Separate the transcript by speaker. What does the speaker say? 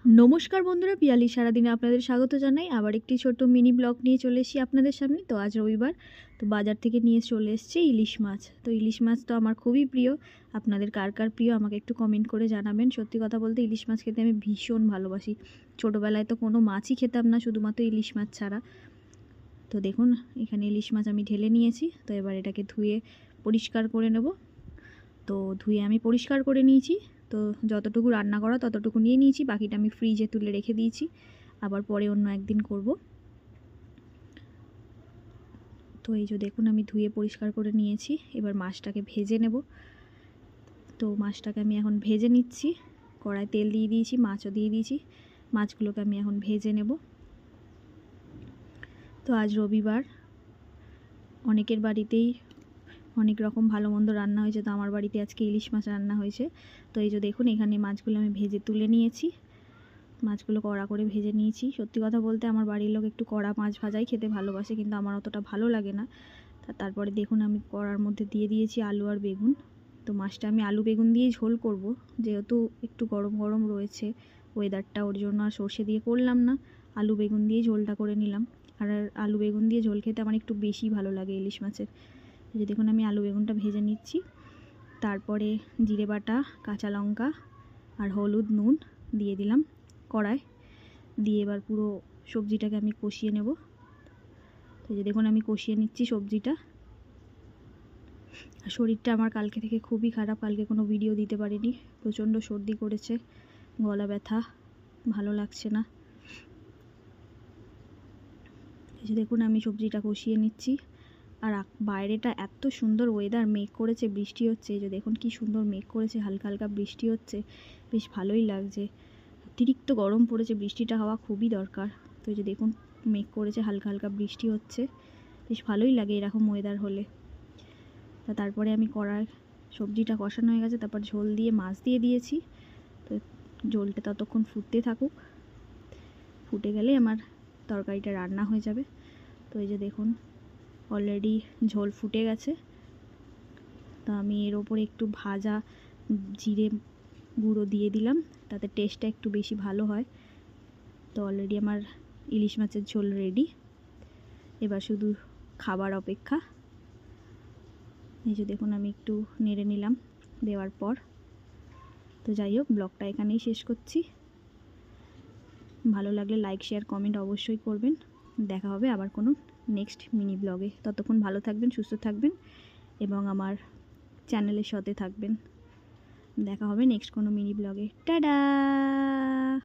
Speaker 1: নমস্কার বন্ধুরা, পিয়ালি সারাদিনে আপনাদের স্বাগত জানাই। আবার একটি ছোট্ট মিনি ব্লগ নিয়ে চলে এসেছি আপনাদের সামনে। তো আজ রবিবার, তো বাজার থেকে নিয়ে চলে এসেছি ইলিশ মাছ। তো ইলিশ মাছ তো আমার খুবই প্রিয়। আপনাদের কার কার প্রিয় আমাকে একটু কমেন্ট করে জানাবেন। সত্যি কথা বলতে ইলিশ মাছ খেতে আমি ভীষণ ভালোবাসি। ছোটোবেলায় তো কোনো মাছই খেতাম না, শুধুমাত্র ইলিশ মাছ ছাড়া। তো দেখুন, এখানে ইলিশ মাছ আমি ঢেলে নিয়েছি। তো এবার এটাকে ধুয়ে পরিষ্কার করে নেব। তো ধুয়ে আমি পরিষ্কার করে নিয়েছি। তো যতটুকু রান্না করা ততটুকু নিয়ে নিয়েছি, বাকিটা আমি ফ্রিজে তুলে রেখে দিয়েছি, আবার পরে অন্য একদিন করব। তো এই যে দেখুন, আমি ধুয়ে পরিষ্কার করে নিয়েছি। এবার মাছটাকে ভেজে নেব। তো মাছটাকে আমি এখন ভেজে নিচ্ছি। কড়ায় তেল দিয়ে দিয়েছি, মাছও দিয়ে দিয়েছি। মাছগুলোকে আমি এখন ভেজে নেব। তো আজ রবিবার, অনেকের বাড়িতেই অনেক রকম ভালো মন্দ রান্না হয়েছে। তো আমার বাড়িতে আজকে ইলিশ মাছ রান্না হয়েছে। তো এই যে দেখুন, এখানে মাছগুলো আমি ভেজে তুলে নিয়েছি। মাছগুলো কড়া করে ভেজে নিয়েছি। সত্যি কথা বলতে আমার বাড়ির লোক একটু কড়া মাছ ভাজাই খেতে ভালোবাসে, কিন্তু আমার অতটা ভালো লাগে না। তারপরে দেখুন, আমি কড়ার মধ্যে দিয়ে দিয়েছি আলু আর বেগুন। তো মাছটা আমি আলু বেগুন দিয়েই ঝোল করব, যেহেতু একটু গরম গরম রয়েছে ওয়েদারটা, ওর জন্য আর সর্ষে দিয়ে করলাম না, আলু বেগুন দিয়ে ঝোলটা করে নিলাম। আর আলু বেগুন দিয়ে ঝোল খেতে আমার একটু বেশি ভালো লাগে ইলিশ মাছের। যে দেখুন, আমি আলু বেগুনটা ভেজে নিচ্ছি। তারপরে জিরে বাটা, কাঁচা লঙ্কা আর হলুদ নুন দিয়ে দিলাম কড়ায়। দিয়ে এবার পুরো সবজিটাকে আমি কষিয়ে নেব। তো যে দেখুন, আমি কষিয়ে নিচ্ছি সবজিটা। শরীরটা আমার কালকে থেকে খুবই খারাপ, কালকে কোনো ভিডিও দিতে পারিনি। প্রচণ্ড সর্দি করেছে, গলা ব্যথা, ভালো লাগছে না। এই যে দেখুন, আমি সবজিটা কষিয়ে নিচ্ছি। আর বাইরেটা এত সুন্দর ওয়েদার, মেঘ করেছে, বৃষ্টি হচ্ছে। এই যে দেখুন কি সুন্দর মেঘ করেছে, হালকা হালকা বৃষ্টি হচ্ছে, বেশ ভালোই লাগছে। অতিরিক্ত গরম পড়েছে, বৃষ্টিটা হওয়া খুবই দরকার। তো এই যে দেখুন, মেঘ করেছে, হালকা হালকা বৃষ্টি হচ্ছে, বেশ ভালোই লাগে এরকম ওয়েদার হলে। তারপরে আমি কড়াই সবজিটা কষানো হয়ে গেছে, তারপর ঝোল দিয়ে মাছ দিয়ে দিয়েছি। তো ঝোলটা ততক্ষণ ফুটতে থাকুক, ফুটে গেলে আমার তরকারিটা রান্না হয়ে যাবে। তো এই যে দেখুন, অলরেডি ঝোল ফুটে গেছে। তো আমি এর ওপরে একটু ভাজা জিরে গুঁড়ো দিয়ে দিলাম, তাতে টেস্টটা একটু বেশি ভালো হয়। তো অলরেডি আমার ইলিশ মাছের ঝোল রেডি, এবার শুধু খাবার অপেক্ষা। এই যে দেখুন, আমি একটু নেড়ে নিলাম দেওয়ার পর। তো যাই হোক, ব্লগটা এখানেই শেষ করছি। ভালো লাগলে লাইক শেয়ার কমেন্ট অবশ্যই করবেন। দেখা হবে আবার কোনো নেক্সট মিনি ব্লগে। ততক্ষণ ভালো থাকবেন, সুস্থ থাকবেন এবং আমার চ্যানেলের সাথে থাকবেন। দেখা হবে নেক্সট কোনো মিনি ব্লগে। টাটা।